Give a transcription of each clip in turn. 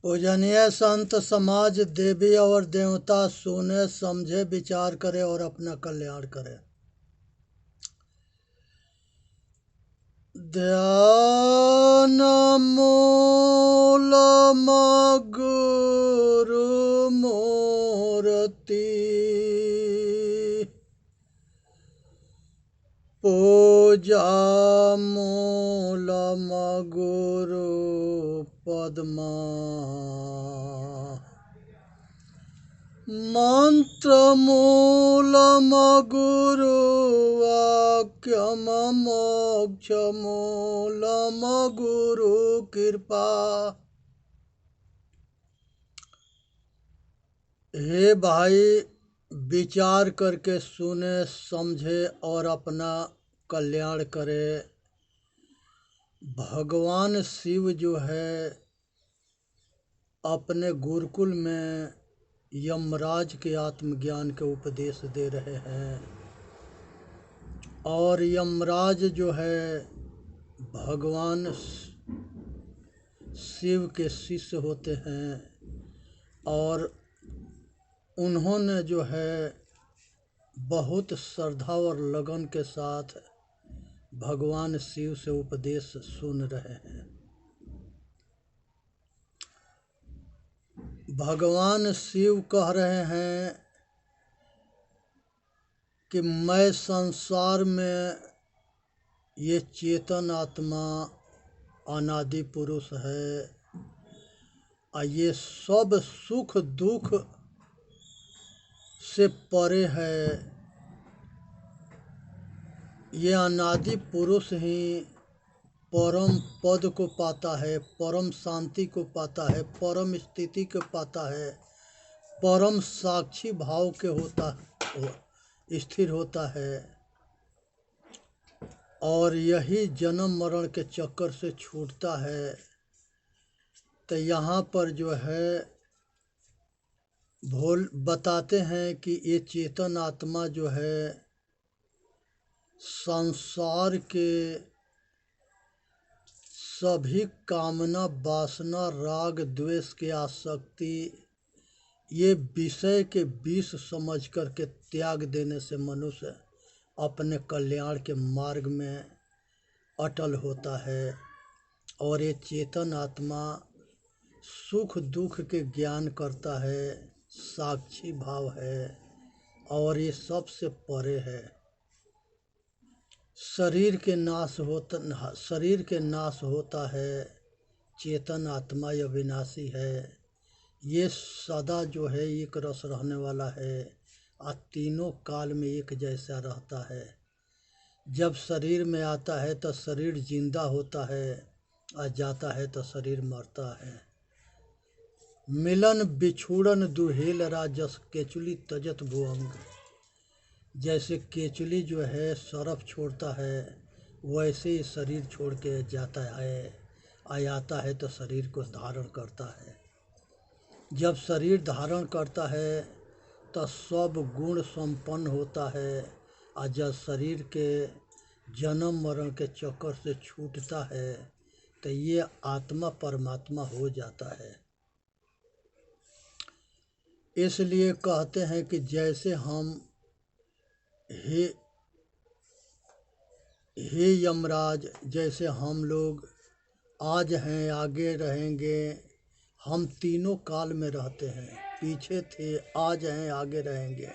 पूजनीय संत समाज, देवी और देवता सुने समझे विचार करे और अपना कल्याण करे। ध्यान मूल गुरु मूर्ति, पूजा मूल गुरु पद्मा, मंत्र मूलम गुरु वाक्यम, मोक्ष मूलम गुरु कृपा। हे भाई, विचार करके सुने समझे और अपना कल्याण करे। भगवान शिव जो है अपने गुरुकुल में यमराज के आत्मज्ञान के उपदेश दे रहे हैं, और यमराज जो है भगवान शिव के शिष्य होते हैं, और उन्होंने जो है बहुत श्रद्धा और लगन के साथ भगवान शिव से उपदेश सुन रहे हैं। भगवान शिव कह रहे हैं कि मैं संसार में ये चेतन आत्मा अनादि पुरुष है, और ये सब सुख दुख से परे है। ये अनादि पुरुष ही परम पद को पाता है, परम शांति को पाता है, परम स्थिति को पाता है, परम साक्षी भाव के स्थिर होता है, और यही जन्म मरण के चक्कर से छूटता है। तो यहाँ पर जो है बताते हैं कि ये चेतन आत्मा जो है संसार के सभी कामना वासना राग द्वेष के आसक्ति, ये विषय के विष समझ करके त्याग देने से मनुष्य अपने कल्याण के मार्ग में अटल होता है। और ये चेतन आत्मा सुख दुख के ज्ञान करता है, साक्षी भाव है, और ये सबसे परे है। शरीर के नाश होता है, चेतन आत्मा अविनाशी है। ये सदा जो है एक रस रहने वाला है, और तीनों काल में एक जैसा रहता है। जब शरीर में आता है तो शरीर जिंदा होता है, और जाता है तो शरीर मरता है। मिलन बिछुड़न दुहेल राजस, केचुली तजत भुअंग। जैसे केचुली जो है सरफ छोड़ता है, वैसे ही शरीर छोड़ के जाता है, आता है तो शरीर को धारण करता है। जब शरीर धारण करता है तो सब गुण संपन्न होता है, और जब शरीर के जन्म मरण के चक्कर से छूटता है तो ये आत्मा परमात्मा हो जाता है। इसलिए कहते हैं कि जैसे हम हे यमराज, जैसे हम लोग आज हैं आगे रहेंगे, हम तीनों काल में रहते हैं, पीछे थे आज हैं आगे रहेंगे।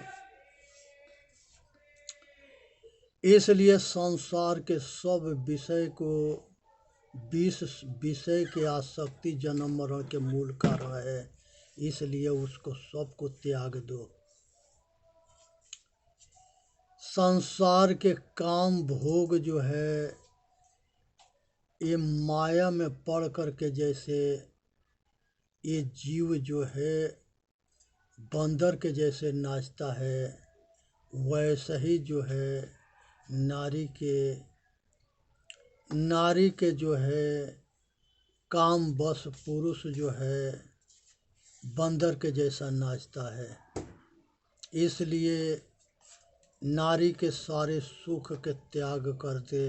इसलिए संसार के सब विषय के आसक्ति जन्म मरण के मूल कारण है। इसलिए उसको सबको त्याग दो। संसार के काम भोग जो है ये माया में पड़ कर के, जैसे ये जीव जो है बंदर के जैसे नाचता है, वैसे ही जो है नारी के जो है काम बस पुरुष जो है बंदर के जैसा नाचता है। इसलिए नारी के सारे सुख के त्याग करते,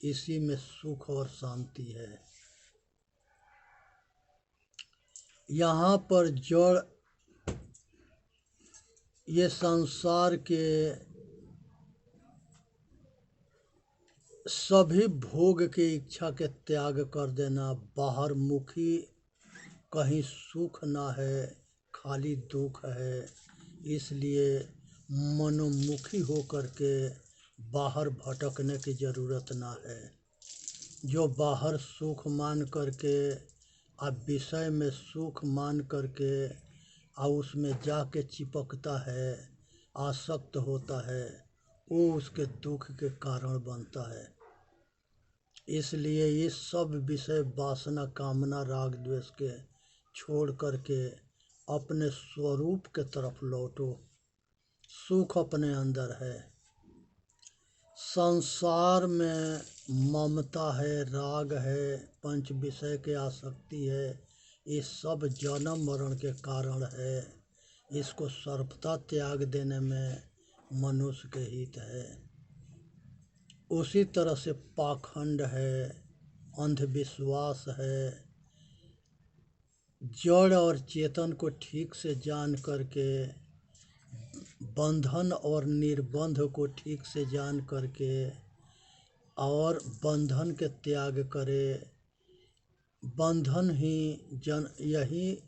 इसी में सुख और शांति है। यहाँ पर जड़ ये संसार के सभी भोग के इच्छा के त्याग कर देना, बाहर मुखी कहीं सुख ना है, खाली दुख है। इसलिए मनोमुखी हो करके बाहर भटकने की ज़रूरत ना है। जो बाहर सुख मान करके अब विषय में सुख मान करके और उसमें जाके चिपकता है, आसक्त होता है, वो उसके दुख के कारण बनता है। इसलिए ये सब विषय वासना कामना राग द्वेष के छोड़ करके अपने स्वरूप के तरफ लौटो। सुख अपने अंदर है। संसार में ममता है, राग है, पंच विषय के आसक्ति है, ये सब जन्म मरण के कारण है। इसको सर्वथा त्याग देने में मनुष्य के हित है। उसी तरह से पाखंड है, अंधविश्वास है। जड़ और चेतन को ठीक से जान करके, बंधन और निर्बंध को ठीक से जान करके और बंधन के त्याग करे। बंधन ही यही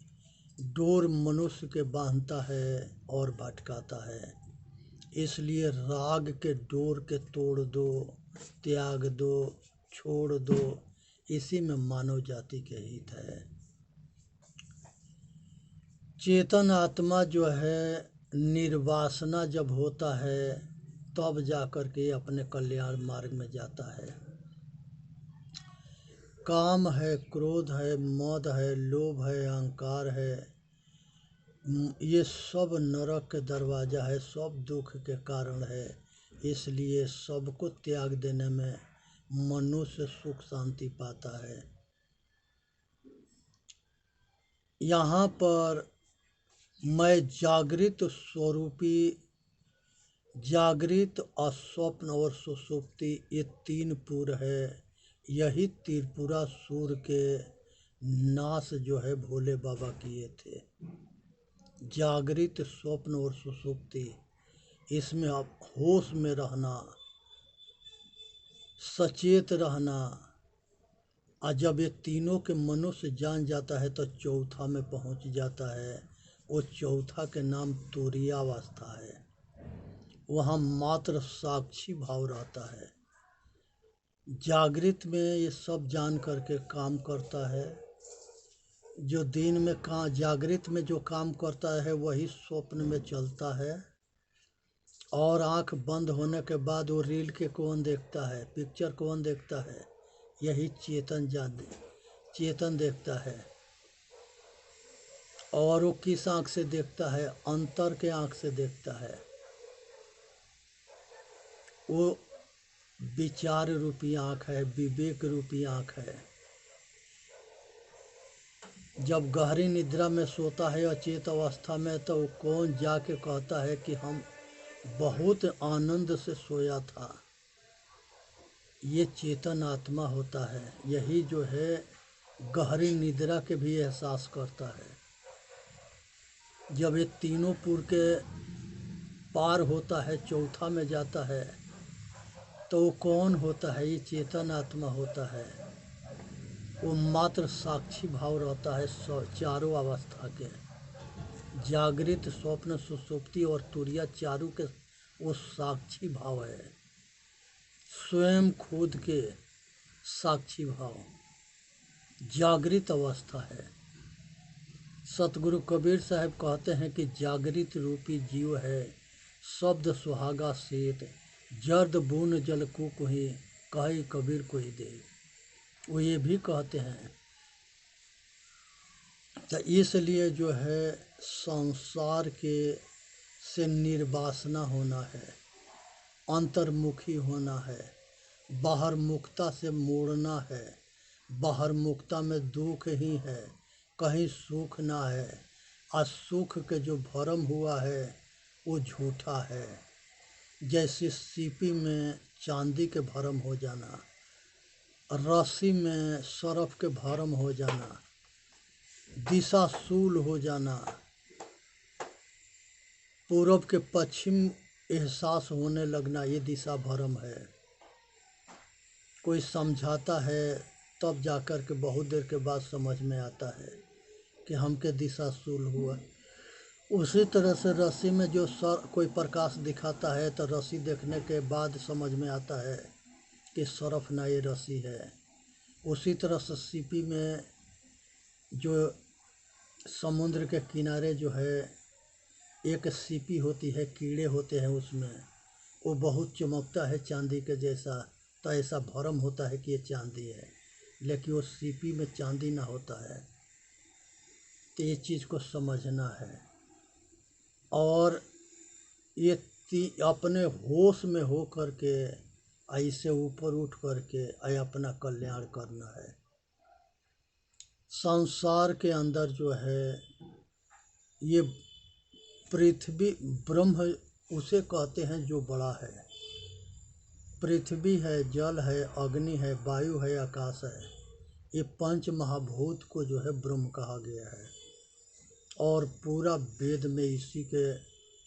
डोर मनुष्य के बांधता है और भटकाता है। इसलिए राग के डोर के तोड़ दो, त्याग दो, छोड़ दो। इसी में मानव जाति के हित है। चेतन आत्मा जो है, निर्वासना जब होता है तब जाकर के अपने कल्याण मार्ग में जाता है। काम है, क्रोध है, मद है, लोभ है, अहंकार है, ये सब नरक के दरवाजा है, सब दुख के कारण है। इसलिए सबको त्याग देने में मनुष्य सुख शांति पाता है। यहाँ पर मैं जागृत स्वरूपी, जागृत अस्वप्न और सुषुप्ति, ये तीन पुर है। यही त्रिपुरासुर के नाश जो है भोले बाबा किए थे। जागृत, स्वप्न और सुषुप्ति, इसमें आप होश में रहना, सचेत रहना। और जब ये तीनों के मनुष्य जान जाता है तो चौथा में पहुंच जाता है। वो चौथा के नाम तुरीयावस्था है। वहाँ मात्र साक्षी भाव रहता है। जागृत में ये सब जान करके काम करता है। जो दिन में जागृत में जो काम करता है वही स्वप्न में चलता है। और आंख बंद होने के बाद वो रील के कौन देखता है, पिक्चर कौन देखता है? यही चेतन देखता है। और वो किस आंख से देखता है? अंतर के आंख से देखता है। वो विचार रूपी आंख है, विवेक रूपी आंख है। जब गहरी निद्रा में सोता है अचेत अवस्था में, तो वो कौन जाके कहता है कि हम बहुत आनंद से सोया था? ये चेतन आत्मा होता है। यही जो है गहरी निद्रा के भी एहसास करता है। जब ये तीनों पुर के पार होता है, चौथा में जाता है, तो वो कौन होता है? ये चेतन आत्मा होता है। वो मात्र साक्षी भाव रहता है चारों अवस्था के, जागृत, स्वप्न, सुषुप्ति और तुरीया, चारों के वो साक्षी भाव है। स्वयं खुद के साक्षी भाव जागृत अवस्था है। सतगुरु कबीर साहब कहते हैं कि जागृत रूपी जीव है, शब्द सुहागा सेत, जर्द बून जल कुकुही, कहे कबीर कोई दे। वो ये भी कहते हैं। तो इसलिए जो है संसार के से निर्वासना होना है, अंतर्मुखी होना है, बाहर मुक्ता से मोड़ना है। बाहर मुक्ता में दुख ही है, कहीं सुख ना है। असुख के जो भरम हुआ है वो झूठा है। जैसे सीपी में चांदी के भरम हो जाना, रस्सी में सरफ के भरम हो जाना, दिशाशूल हो जाना, पूरब के पश्चिम एहसास होने लगना, ये दिशा भ्रम है। कोई समझाता है तब जाकर के बहुत देर के बाद समझ में आता है कि हमके दिशाशूल हुआ। उसी तरह से रस्सी में जो कोई प्रकाश दिखाता है तो रस्सी देखने के बाद समझ में आता है कि सरफ ना ये रस्सी है। उसी तरह से सीपी में जो समुद्र के किनारे जो है एक सीपी होती है, कीड़े होते हैं उसमें, वो बहुत चमकता है चांदी के जैसा, तो ऐसा भ्रम होता है कि ये चांदी है, लेकिन वो सीपी में चांदी ना होता है। तो ये चीज़ को समझना है और ये अपने होश में हो करके ऐसे ऊपर उठ करके अपना कल्याण करना है। संसार के अंदर जो है ये पृथ्वी, ब्रह्म उसे कहते हैं जो बड़ा है। पृथ्वी है, जल है, अग्नि है, वायु है, आकाश है, ये पंच महाभूत को जो है ब्रह्म कहा गया है और पूरा वेद में इसी के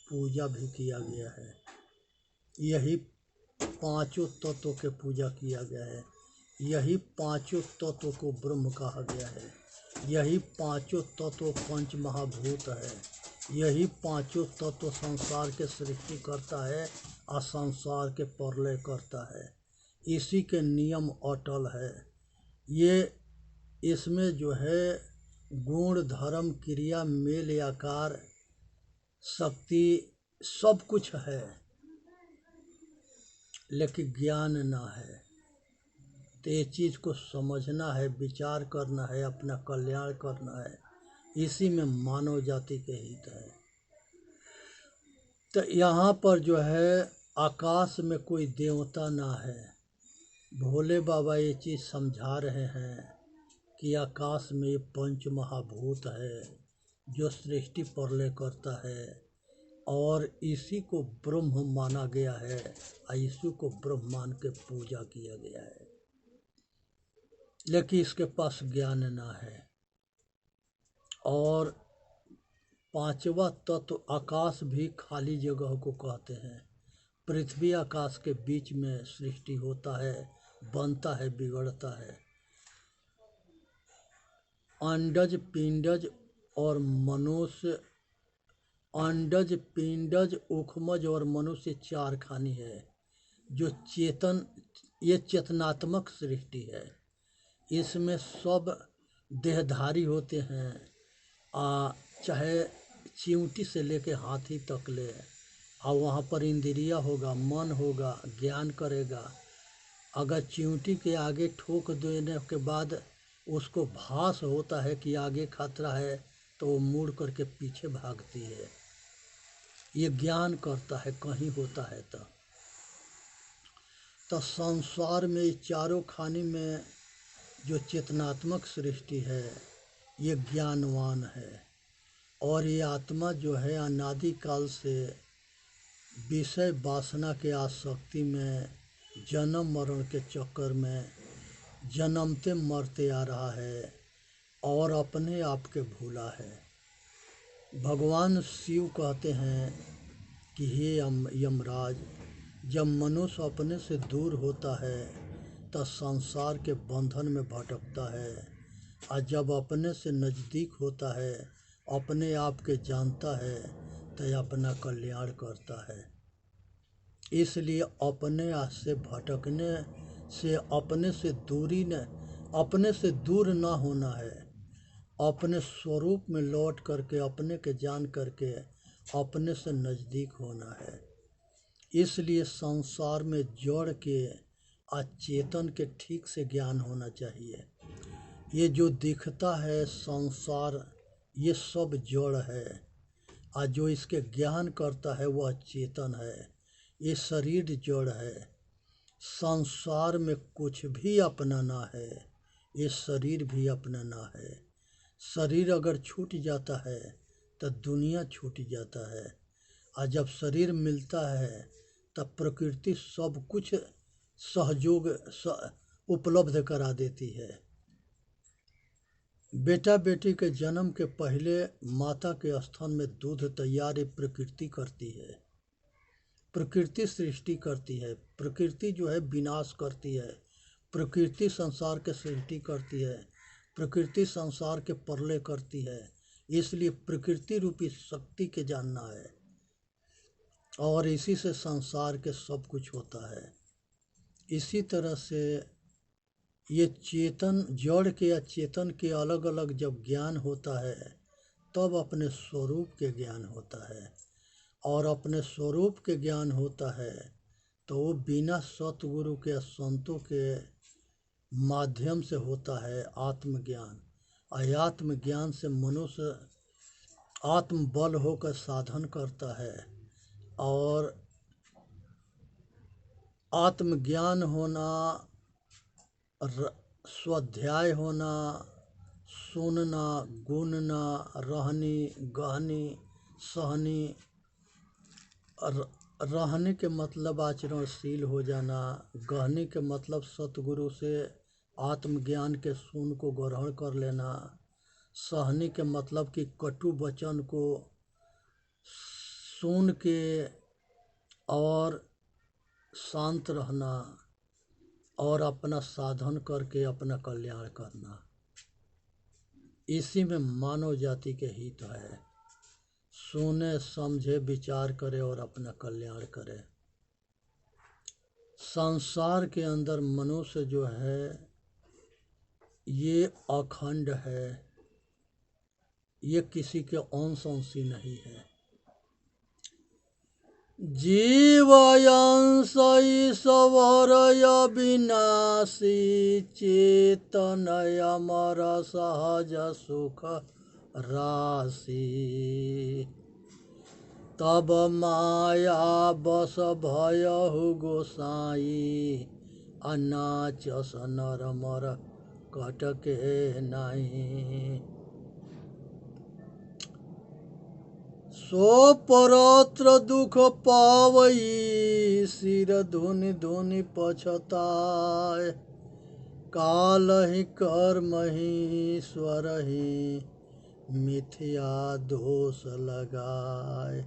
पूजा भी किया गया है। यही पांचों तत्वों के पूजा किया गया है। यही पांचों तत्वों को ब्रह्म कहा गया है। यही पांचों तत्व पंच महाभूत है। यही पांचों तत्व संसार के सृष्टि करता है और संसार के प्रलय करता है। इसी के नियम अटल है। ये इसमें जो है गुण, धर्म, क्रिया, मेल, आकार, शक्ति सब कुछ है, लेकिन ज्ञान ना है। तो ये चीज़ को समझना है, विचार करना है, अपना कल्याण करना है। इसी में मानव जाति के हित है। तो यहाँ पर जो है आकाश में कोई देवता ना है। भोले बाबा ये चीज़ समझा रहे हैं कि आकाश में पंच महाभूत है जो सृष्टि प्रलय करता है और इसी को ब्रह्म माना गया है और इसी को ब्रह्म मान के पूजा किया गया है, लेकिन इसके पास ज्ञान ना है। और पांचवा तत्व आकाश भी खाली जगह को कहते हैं। पृथ्वी आकाश के बीच में सृष्टि होता है, बनता है, बिगड़ता है। अंडज, पिंडज और मनुष्य, अंडज, पिंडज, उखमज और मनुष्य चार खानी है जो चेतन, ये चेतनात्मक सृष्टि है। इसमें सब देहधारी होते हैं, चाहे चींटी से लेके हाथी तक ले, और वहाँ पर इंद्रिया होगा, मन होगा, ज्ञान करेगा। अगर चींटी के आगे ठोक देने के बाद उसको भास होता है कि आगे खतरा है तो वो मुड़ करके पीछे भागती है। ये ज्ञान करता है कहीं होता है तो संसार में चारों खानी में जो चेतनात्मक सृष्टि है ये ज्ञानवान है। और ये आत्मा जो है अनादि काल से विषय वासना के आसक्ति में, जन्म मरण के चक्कर में जन्मते मरते आ रहा है और अपने आप के भूला है। भगवान शिव कहते हैं कि हे यमराज, जब मनुष्य अपने से दूर होता है तब संसार के बंधन में भटकता है, और जब अपने से नज़दीक होता है, अपने आप के जानता है तो अपना कल्याण करता है। इसलिए अपने आप से भटकने से, अपने से दूरी न, अपने से दूर ना होना है, अपने स्वरूप में लौट करके अपने के जान करके अपने से नज़दीक होना है। इसलिए संसार में जड़ के अचेतन के ठीक से ज्ञान होना चाहिए। ये जो दिखता है संसार ये सब जड़ है, और जो इसके ज्ञान करता है वह चेतन है। ये शरीर जड़ है। संसार में कुछ भी अपना ना है, ये शरीर भी अपना ना है। शरीर अगर छूट जाता है तो दुनिया छूट जाता है, और जब शरीर मिलता है तब प्रकृति सब कुछ सहयोग उपलब्ध करा देती है। बेटा बेटी के जन्म के पहले माता के स्तन में दूध तैयार ये प्रकृति करती है। प्रकृति सृष्टि करती है, प्रकृति जो है विनाश करती है, प्रकृति संसार के सृष्टि करती है, प्रकृति संसार के प्रलय करती है। इसलिए प्रकृति रूपी शक्ति के जानना है और इसी से संसार के सब कुछ होता है। इसी तरह से ये चेतन जड़ के या चेतन के अलग अलग जब ज्ञान होता है तब अपने स्वरूप के ज्ञान होता है, और अपने स्वरूप के ज्ञान होता है तो वो बिना सतगुरु के संतों के माध्यम से होता है आत्मज्ञान। और आत्मज्ञान से मनुष्य आत्मबल होकर साधन करता है, और आत्मज्ञान होना, स्वाध्याय होना, सुनना, गुनना, रहनी गहनी सहनी। रहने के मतलब आचरणशील हो जाना, गहने के मतलब सतगुरु से आत्मज्ञान के सुन को ग्रहण कर लेना, सहने के मतलब कि कटु वचन को सुन के और शांत रहना और अपना साधन करके अपना कल्याण करना। इसी में मानव जाति के हित है। सुने समझे विचार करे और अपना कल्याण करे। संसार के अंदर मनुष्य जो है ये अखंड है, ये किसी के अंशी नहीं है। जीवयंश ईश्वर विनाशी चेतनय अमर सहज सुख राशि। तब माया बस भयहु गोसाई अनाचस नर मर कटके नहीं। सो परत्र दुख पावई सिर धुनि धुनि पछताय। काल ही कर्म ही ईश्वर ही मिथ्या दोष लगाए।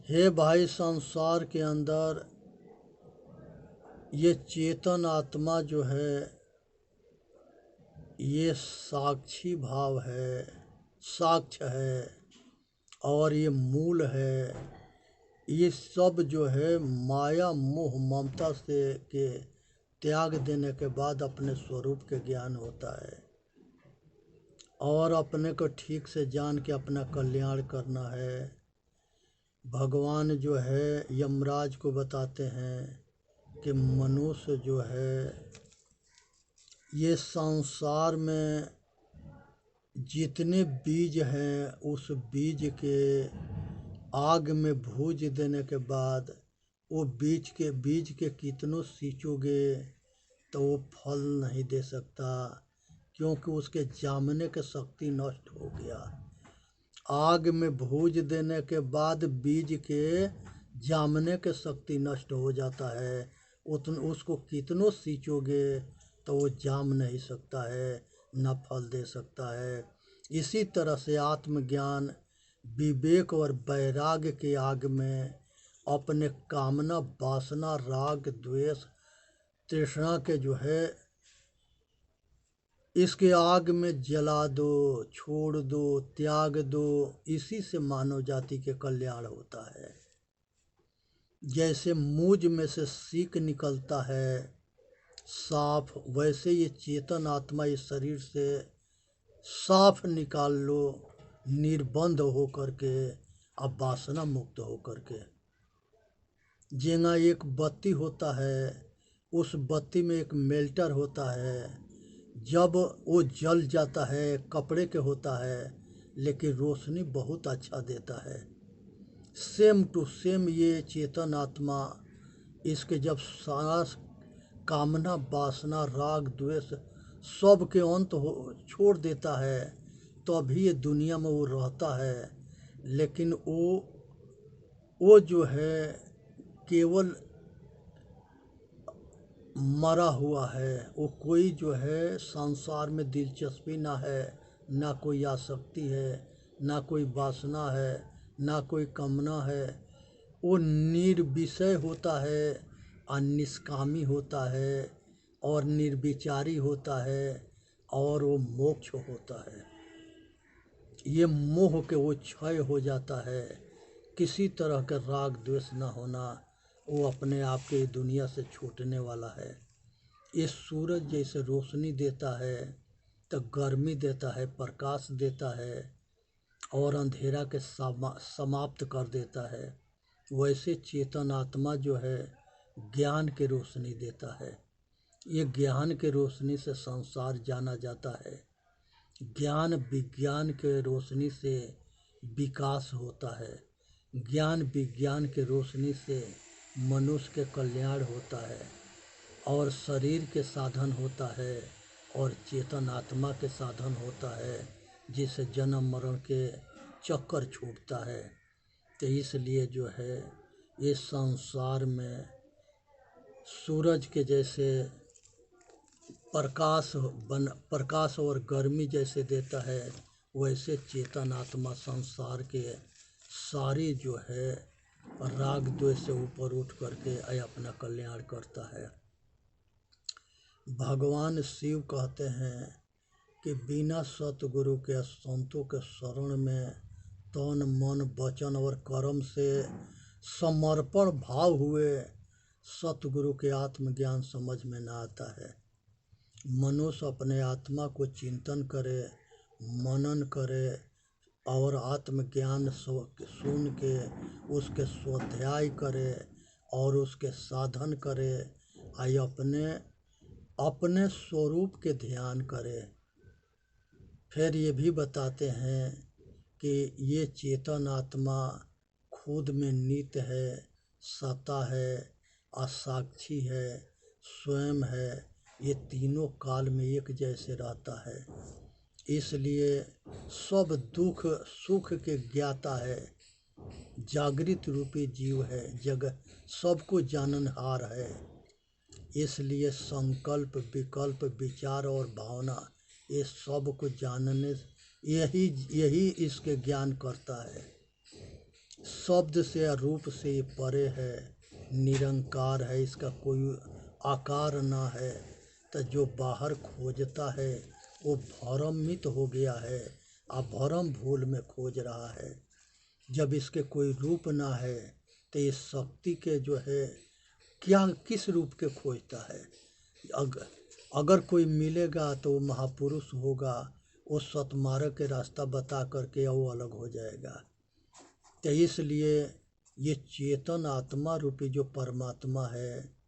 हे भाई, संसार के अंदर ये चेतन आत्मा जो है ये साक्षी भाव है, साक्ष्य है, और ये मूल है। ये सब जो है माया मोह ममता से के त्याग देने के बाद अपने स्वरूप के ज्ञान होता है, और अपने को ठीक से जान के अपना कल्याण करना है। भगवान जो है यमराज को बताते हैं कि मनुष्य जो है ये संसार में जितने बीज हैं उस बीज के आग में भूज देने के बाद वो बीज के कितनों सींचोगे तो वो फल नहीं दे सकता, क्योंकि उसके जामने की शक्ति नष्ट हो गया। आग में भूज देने के बाद बीज के जामने की शक्ति नष्ट हो जाता है। उसको कितनों सींचोगे तो वो जाम नहीं सकता है, न फल दे सकता है। इसी तरह से आत्मज्ञान विवेक और वैराग्य के आग में अपने कामना वासना राग द्वेष तृष्णा के जो है इसके आग में जला दो, छोड़ दो, त्याग दो। इसी से मानव जाति के कल्याण होता है। जैसे मूज में से सीक निकलता है साफ, वैसे ये चेतन आत्मा इस शरीर से साफ निकाल लो, निर्बंध हो करके, अब वासना मुक्त हो करके। जेना एक बत्ती होता है, उस बत्ती में एक मेल्टर होता है, जब वो जल जाता है कपड़े के होता है लेकिन रोशनी बहुत अच्छा देता है। सेम टू सेम ये चेतन आत्मा, इसके जब सारा कामना वासना राग द्वेष सब के अंत हो छोड़ देता है तो अभी ये दुनिया में वो रहता है, लेकिन वो जो है केवल मरा हुआ है, वो कोई जो है संसार में दिलचस्पी ना है, ना कोई आसक्ति है, ना कोई वासना है, ना कोई कामना है। वो निर्विषय होता है और निष्कामी होता है और निर्विचारी होता है और वो मोक्ष होता है। ये मोह के वो क्षय हो जाता है। किसी तरह का राग द्वेष न होना, वो अपने आप के दुनिया से छूटने वाला है। ये सूरज जैसे रोशनी देता है तो गर्मी देता है, प्रकाश देता है और अंधेरा के समाप्त कर देता है, वैसे चेतन आत्मा जो है ज्ञान के रोशनी देता है। ये ज्ञान के रोशनी से संसार जाना जाता है। ज्ञान विज्ञान के रोशनी से विकास होता है। ज्ञान विज्ञान के रोशनी से मनुष्य के कल्याण होता है और शरीर के साधन होता है और चेतन आत्मा के साधन होता है, जिससे जन्म मरण के चक्कर छूटता है। तो इसलिए जो है ये संसार में सूरज के जैसे प्रकाश और गर्मी जैसे देता है, वैसे चेतन आत्मा संसार के सारी जो है राग द्वेष से ऊपर उठ करके अपना कल्याण करता है। भगवान शिव कहते हैं कि बिना सतगुरु के संतों के शरण में तन मन वचन और कर्म से समर्पण भाव हुए सतगुरु के आत्मज्ञान समझ में न आता है। मनुष्य अपने आत्मा को चिंतन करे, मनन करे और आत्मज्ञान सुन के उसके स्वाध्याय करे और उसके साधन करे, अपने स्वरूप के ध्यान करे। फिर ये भी बताते हैं कि ये चेतन आत्मा खुद में नित्य है, सत्ता है, असाक्षी है, स्वयं है। ये तीनों काल में एक जैसे रहता है, इसलिए सब दुख सुख के ज्ञाता है। जागृत रूपी जीव है, जगत सबको जाननहार है। इसलिए संकल्प विकल्प विचार और भावना ये सब को जानने यही इसके ज्ञान करता है। शब्द से या रूप से ये परे है, निरंकार है, इसका कोई आकार ना है। तो जो बाहर खोजता है वो भ्रमित हो गया है, भ्रम भूल में खोज रहा है। जब इसके कोई रूप ना है तो ये शक्ति के जो है क्या किस रूप के खोजता है। अगर कोई मिलेगा तो वो महापुरुष होगा, वो सतमार्ग के रास्ता बता करके वो अलग हो जाएगा। तो इसलिए ये चेतन आत्मा रूपी जो परमात्मा है